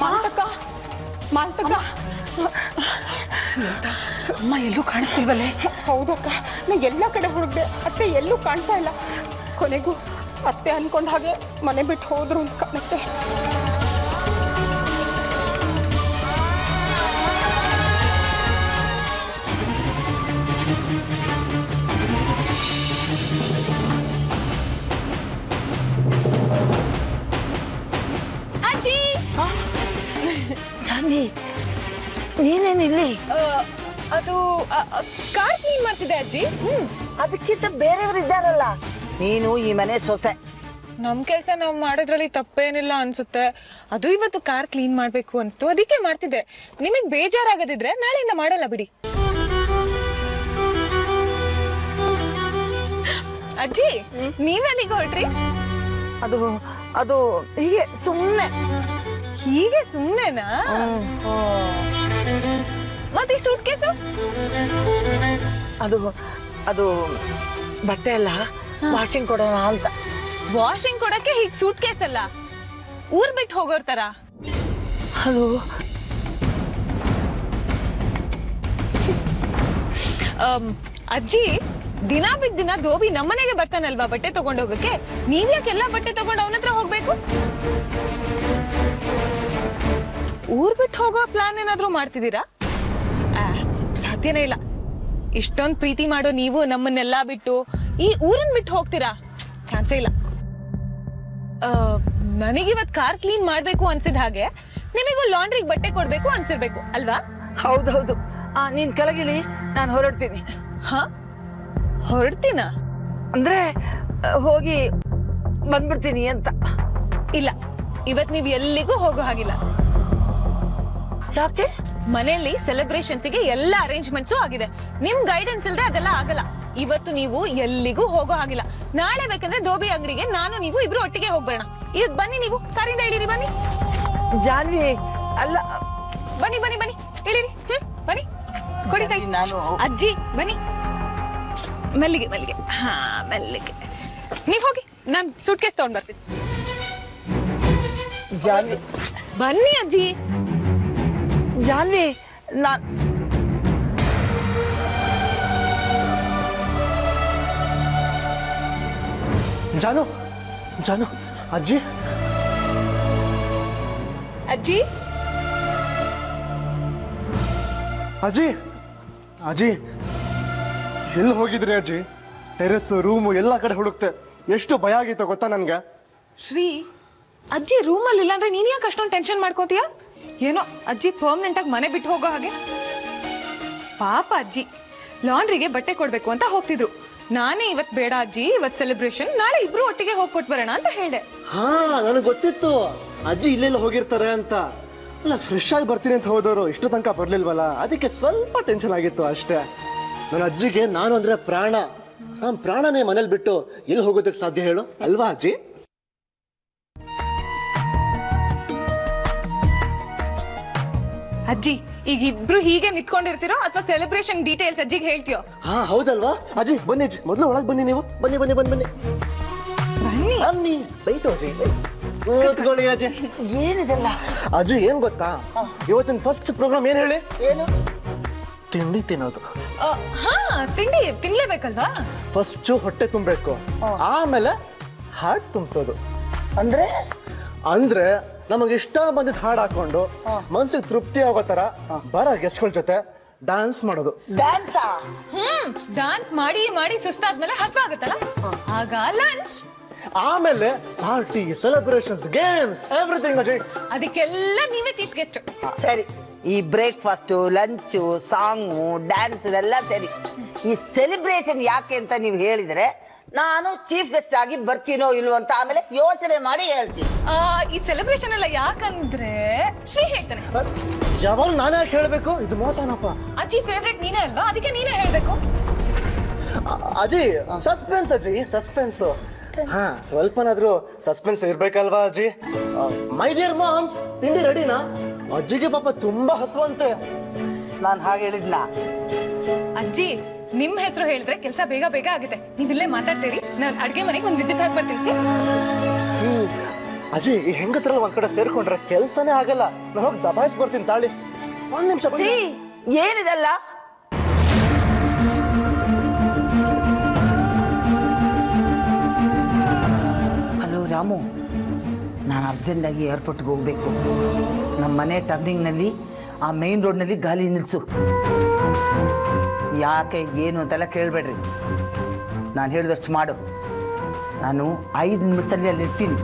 ಮಾಲ್ತಕ್ಕ ಮಾಲ್ತಕ್ಕ ಅಮ್ಮ ಎಲ್ಲೂ ಕಾಣಿಸ್ತಿಲ್ವಲ್ಲೇ? ಹೌದಕ್ಕ, ನಾ ಎಲ್ಲ ಕಡೆ ಹುಡುಕ್ದೆ, ಅತ್ತೆ ಎಲ್ಲೂ ಕಾಣ್ತಾ ಇಲ್ಲ. ಕೊನೆಗೂ ಅತ್ತೆ ಅನ್ಕೊಂಡ ಹಾಗೆ ಮನೆ ಬಿಟ್ಟು ಹೋದ್ರು ಅಂತ ಕಾಣುತ್ತೆ. ಅಜ್ಜಿ ಜಾನ್ವಿ, ನೀನೇನಿಲ್ಲಿ? ಅದು ಕಾರ್ ಕ್ಲೀನ್ ಮಾಡ್ತಿದ್ದೆ ಅಜ್ಜಿ. ಅದಕ್ಕಿಂತ ಬೇರೆಯವರಿದ್ದಾರಲ್ಲ. ನೀನು ಈ ಮನೆ ಸೊಸೆ. ನಮ್ ಕೆಲ್ಸ ನಾವ್ ಮಾಡೋದ್ರಲ್ಲಿ ತಪ್ಪೇನಿಲ್ಲ ಅನ್ಸುತ್ತೆ. ಅದು ಇವತ್ತು ಕಾರ್ ಕ್ಲೀನ್ ಮಾಡ್ಬೇಕು ಅನ್ಸ್ತು, ಅದಕ್ಕೆ ಮಾಡ್ತಿದ್ದೆ. ನಿಮಗ್ ಬೇಜಾರಾಗದಿದ್ರೆ ನಾಳೆಯಿಂದ ಮಾಡಲ್ಲ ಬಿಡಿ. ಅಜ್ಜಿ, ನೀವೆಲ್ಲಿಗೆ ಹೊರಟ್ರಿ? ಅದು ಅದು ಹೀಗೆ ಸುಮ್ಮನೆ. ಹೀಗೆ ಸುಮ್ನೆನಾ? ಮತ್ತೆ ಈ ಸೂಟ್ ಕೇಸು? ಅದು ಅದು ಬಟ್ಟೆ ಎಲ್ಲ ವಾಷಿಂಗ್ ಕೊಡೋಣ ಅಂತ. ವಾಷಿಂಗ್ ಕೊಡಕ್ಕೆ ಹೀಗ್ ಸೂಟ್ ಕೇಸ್ ಅಲ್ಲ, ಊರ್ ಬಿಟ್ಟು ಹೋಗೋರ್ ತರ. ಅದು ಅಜ್ಜಿ, ದಿನ ಬಿಟ್ಟು ದಿನ ಧೋಬಿ ನಮ್ಮನೆಗೆ ಬರ್ತಾನಲ್ವಾ ಬಟ್ಟೆ ತಗೊಂಡೋಗಕ್ಕೆ, ನೀವ್ಯಾಕೆಲ್ಲ ಬಟ್ಟೆ ತಗೊಂಡು ಅವನ ಹತ್ರ ಹೋಗ್ಬೇಕು? ಊರ್ ಬಿಟ್ಟು ಹೋಗೋ ಪ್ಲಾನ್ ಏನಾದ್ರೂ ಮಾಡ್ತಿದ್ದೀರಾ? ಸಾಧ್ಯನೇ ಇಲ್ಲ. ಇಷ್ಟೊಂದ್ ಪ್ರೀತಿ ಮಾಡೋ ನೀವು ನಮ್ಮನ್ನೆಲ್ಲಾ ಬಿಟ್ಟು ಈ ಊರನ್ ಬಿಟ್ಟು ಹೋಗ್ತೀರಾ? ಚಾನ್ಸೇ ಇಲ್ಲ. ನನಗಿವತ್ ಕಾರ್ ಕ್ಲೀನ್ ಮಾಡ್ಬೇಕು ಅನ್ಸಿದ ಹಾಗೆ ನಿಮಗೂ ಲಾಂಡ್ರಿಗೆ ಬಟ್ಟೆ ಕೊಡ್ಬೇಕು ಅನ್ಸಿರ್ಬೇಕು ಅಲ್ವಾ? ಹೌದೌದು. ನೀನ್ ಕೆಳಗಿಳಿ, ನಾನು ಹೊರಡ್ತೀನಿ. ಹ, ಹೊರಡ್ತೀನ? ಅಂದ್ರೆ ಹೋಗಿ ಬಂದ್ಬಿಡ್ತೀನಿ ಅಂತ. ಇಲ್ಲ, ಇವತ್ ನೀವ್ ಎಲ್ಲಿಗೂ ಹೋಗೋ ಹಾಗಿಲ್ಲ. ಯಾಕೆ? ಮನೆಯಲ್ಲಿ ಸೆಲೆಬ್ರೇಷನ್ಸ್ಗೆ ಎಲ್ಲ ಅರೇಂಜ್ಮೆಂಟ್ಸು ಆಗಿದೆ. ನಿಮ್ ಗೈಡೆನ್ಸ್ ಇಲ್ದೆ ಅದೆಲ್ಲ ಆಗಲ್ಲ. ಇವತ್ತು ನೀವು ಎಲ್ಲಿಗೂ ಹೋಗೋ ಹಾಗಿಲ್ಲ. ನಾಳೆ ಬೇಕಂದ್ರೆ ಧೋಬಿ ಅಂಗಡಿಗೆ ನಾನು ನೀವು ಇಬ್ರು ಒಟ್ಟಿಗೆ ಹೋಗ್ಬೇಡ. ಈಗ ಬನ್ನಿ, ನೀವು ಕಾರಿಂದ ಇಳಿರಿ. ಬನ್ನಿ ಜಾನ್ವಿ, ಅಲ್ಲ, ಬನ್ನಿ ಬನ್ನಿ ಬನ್ನಿ, ಇಳಿರಿ. ಬನ್ನಿ, ಕೊಡಿ ಕೈ. ನಾನು ಅಜ್ಜಿ ಬನ್ನಿ, ಮೆಲ್ಲಿಗೆ ಮೆಲ್ಲಿಗೆ. ಹಾ, ಮೆಲ್ಲಿಗೆ. ನೀವ್ ಹೋಗಿ, ನಾನ್ ಸೂಟ್ ಕೇಸ್ ತಗೊಂಡ್ ಬರ್ತೀನಿ. ಜಾನ್ವಿ, ಬನ್ನಿ ಅಜ್ಜಿ. ಜಾನ್ವಿ, ನಾನ್ ಜಾನು, ಜಾನು, ಅಜ್ಜಿ, ಅಜ್ಜಿ, ಅಜ್ಜಿ, ಅಜ್ಜಿ, ಎಲ್ಲಿ ಹೋಗಿದ್ರಿ ಅಜ್ಜಿ? ಟೆರೆಸ್, ರೂಮು ಎಲ್ಲ ಕಡೆ ಹುಡುಕ್ತೆ. ಎಷ್ಟು ಭಯ ಆಗಿತ್ತು ಗೊತ್ತಾ ನನ್ಗೆ? ಶ್ರೀ, ಅಜ್ಜಿ ರೂಮಲ್ಲಿ ಇಲ್ಲ ಅಂದ್ರೆ ನೀನ್ ಯಾಕೆ ಅಷ್ಟೊಂದು ಟೆನ್ಷನ್ ಮಾಡ್ಕೋತೀಯ? ಏನೋ ಅಜ್ಜಿ ಪರ್ಮನೆಂಟ್ ಆಗಿ ಮನೆ ಬಿಟ್ಟು ಹೋಗೋ ಹಾಗೆ. ಪಾಪ ಅಜ್ಜಿ ಲಾಂಡ್ರಿಗೆ ಬಟ್ಟೆ ಕೊಡ್ಬೇಕು ಅಂತ ಹೋಗ್ತಿದ್ರು. ನಾನೇ ಇವತ್ ಬೇಡ ಅಜ್ಜಿ, ಇವತ್ ಸೆಲೆಬ್ರೇಷನ್, ನಾಳೆ ಇಬ್ರು ಒಟ್ಟಿಗೆ ಹೋಗಿ ಕೊಟ್ಟು ಬರೋಣ ಅಂತ ಹೇಳ್ದೆ. ಹಾ, ನನಗೆ ಗೊತ್ತಿತ್ತು ಅಜ್ಜಿ ಇಲ್ಲೆಲ್ಲ ಹೋಗಿರ್ತಾರೆ ಅಂತ. ಅಲ್ಲ, ಫ್ರೆಶ್ ಆಗಿ ಬರ್ತೀನಿ ಅಂತ ಹೋದವರು ಇಷ್ಟು ತನಕ ಬರ್ಲಿಲ್ವಲ್ಲ, ಅದಕ್ಕೆ ಸ್ವಲ್ಪ ಟೆನ್ಷನ್ ಆಗಿತ್ತು ಅಷ್ಟೇ. ನನ್ನ ಅಜ್ಜಿಗೆ ನಾನು ಅಂದ್ರೆ ಪ್ರಾಣ. ನಮ್ಮ ಪ್ರಾಣನೇ ಮನೇಲಿ ಬಿಟ್ಟು ಎಲ್ಲಿ ಹೋಗೋದಕ್ಕೆ ಸಾಧ್ಯ ಹೇಳು, ಅಲ್ವಾ ಅಜ್ಜಿ? ಅಜ್ಜಿ, ಈಗ ಇಬ್ರು ಹೀಗೆ ನಿಂತ್ಕೊಂಡಿರ್ತೀರೋ ಅಥವಾ ಸೆಲೆಬ್ರೇಷನ್ ಡೀಟೇಲ್ಸ್ ಅಜ್ಜಿಗೆ ಹೇಳ್ತೀಯೋ? ಹಾ, ಹೌದಲ್ವಾ ಅಜ್ಜಿ? ಬನ್ನಿ ಅಜ್ಜಿ, ಮೊದಲು ಒಳಗೆ ಬನ್ನಿ. ನೀವು ಬನ್ನಿ ಬನ್ನಿ ಬನ್ನಿ ಬನ್ನಿ ಬನ್ನಿ ಬನ್ನಿ. ಬೈಟು ಅಜ್ಜಿ, ಕೂತ್ಕೊಳ್ಳಿ ಅಜ್ಜಿ. ಏನಿದೆಲ್ಲ? ಅಜ್ಜಿ, ಏನ್ ಗೊತ್ತಾ, ಇವತ್ತಿನ ಫಸ್ಟ್ ಪ್ರೋಗ್ರಾಮ್ ಏನ್ ಹೇಳಿ? ಏನು? ತಿಂಡಿ ತಿನ್ನೋದು. ಹಾ, ತಿಂಡಿ ತಿನ್ಲೇಬೇಕಲ್ವಾ? ಫಸ್ಟ್ ಹೊಟ್ಟೆ ತುಂಬಬೇಕು, ಆಮೇಲೆ ಹಾರ್ಟ್ ತುಂಬಿಸೋದು. ಅಂದ್ರೆ ಅಂದ್ರೆ ನಮಗೆ ಇಷ್ಟ ಬಂದಿದ್ ಹಾಡ್ ಹಾಕೊಂಡು ಮನ್ಸಿಗೆ ತೃಪ್ತಿ ಆಗೋ ತರ ಬರೋ ಗೆಸ್ಟ್ಗಳ ಜೊತೆ ಡ್ಯಾನ್ಸ್ ಮಾಡೋದು. ಡ್ಯಾನ್ಸಾ? ಡಾನ್ಸ್ ಮಾಡಿ ಮಾಡಿ ಸುಸ್ತಾದ್ಮೇಲೆ ಹಸ್ವಾಗುತ್ತಲ್ಲ, ಆಗ ಲಂಚ್, ಆಮೇಲೆ party, celebrations, games, everything Ajay. ಅದಕ್ಕೆಲ್ಲ ನೀವೇ ಚೀಫ್ ಗೆಸ್ಟ್. ಸರಿ, ಈ ಬ್ರೇಕ್ಫಾಸ್ಟು, ಲಂಚು, ಸಾಂಗು, ಡ್ಯಾನ್ಸ್ ಎಲ್ಲ ಸರಿ. ಈ ಸೆಲೆಬ್ರೇಷನ್ ಯಾಕೆ ಅಂತ ನೀವು ಹೇಳಿದ್ರೆ ನಾನು ಚೀಫ್ ಗೆಸ್ಟ್ ಆಗಿ ಬರ್ತೀನೋ ಇಲ್ವೋ ಅಂತ ಆಮೇಲೆ ಯೋಚನೆ ಮಾಡಿ ಹೇಳ್ತೀನಿ. ಈ ಸೆಲೆಬ್ರೇಷನ್ ಎಲ್ಲ ಯಾಕಂದ್ರೆ ಶ್ರೀ ಹೇಳ್ತಾನೆ. ಯಾವಾಗ ನಾನೇ ಯಾಕೆ ಹೇಳ್ಬೇಕು? ಇದು ಮೋಸನಪ್ಪ. ಅಜ್ಜಿ ಫೇವ್ರೆಟ್ ನೀನೇ ಅಲ್ವಾ, ಅದಕ್ಕೆ ನೀನೇ ಹೇಳ್ಬೇಕು. ಅಜ್ಜಿ, ಸಸ್ಪೆನ್ಸ್ ಅಜ್ಜಿ, ಸಸ್ಪೆನ್ಸ್. ಹಾ, ಸ್ವಲ್ಪನಾದ್ರೂ ಸಸ್ಪೆನ್ಸ್ ಇರ್ಬೇಕಲ್ವಾ ಅಜ್ಜಿ? ಮೈ ಡಿಯರ್ ಮಾಮ್, ತಿಂಡಿ ರೆಡಿನಾ? ಅಜ್ಜಿಗೆ ಪಾಪ ತುಂಬಾ ಹಸುವಂತೆ. ನಾನು ಹಾಗೆ ಹೇಳಿದ್ನ? ಅಜ್ಜಿ, ನಿಮ್ ಹೆಸರು ಹೇಳಿದ್ರೆ ಕೆಲಸ ಬೇಗ ಬೇಗ ಆಗುತ್ತೆ. ನೀವಿಲ್ಲೇ ಮಾತಾಡ್ತೀರಿ, ನಾನು ಅಡ್ಗೆ ಮನೆಗೆ ಒಂದು ವಿಸಿಟ್ ಆಗಿ ಬರ್ತೀನಿ. ಅಜ್ಜಿ ಈ ಹೆಂಗಸರೆಲ್ಲ ಒಂದ್ ಕಡೆ ಸೇರ್ಕೊಂಡ್ರೆ ಕೆಲ್ಸನೇ ಆಗಲ್ಲ. ನಾನು ಹೋಗಿ ದಬಾಯಿಸ್ ಬರ್ತೀನಿ ತಾಳಿ. ಒಂದ್ ನಿಮಿಷ. ಏನಿದೆಲ್ಲ? ಹಲೋ ರಾಮು, ನಾನು ಅರ್ಜೆಂಟಾಗಿ ಏರ್ಪೋರ್ಟ್ಗೆ ಹೋಗ್ಬೇಕು. ನಮ್ಮ ಮನೆ ಟರ್ನಿಂಗ್ನಲ್ಲಿ ಆ ಮೇನ್ ರೋಡ್ನಲ್ಲಿ ಗಾಲಿ ನಿಲ್ಲಿಸು. ಯಾಕೆ ಏನು ಅಂತೆಲ್ಲ ಕೇಳಬೇಡ್ರಿ, ನಾನು ಹೇಳಿದಷ್ಟು ಮಾಡು. ನಾನು 5 ನಿಮಿಷದಲ್ಲಿ ಅಲ್ಲಿ ಇರ್ತೀನಿ.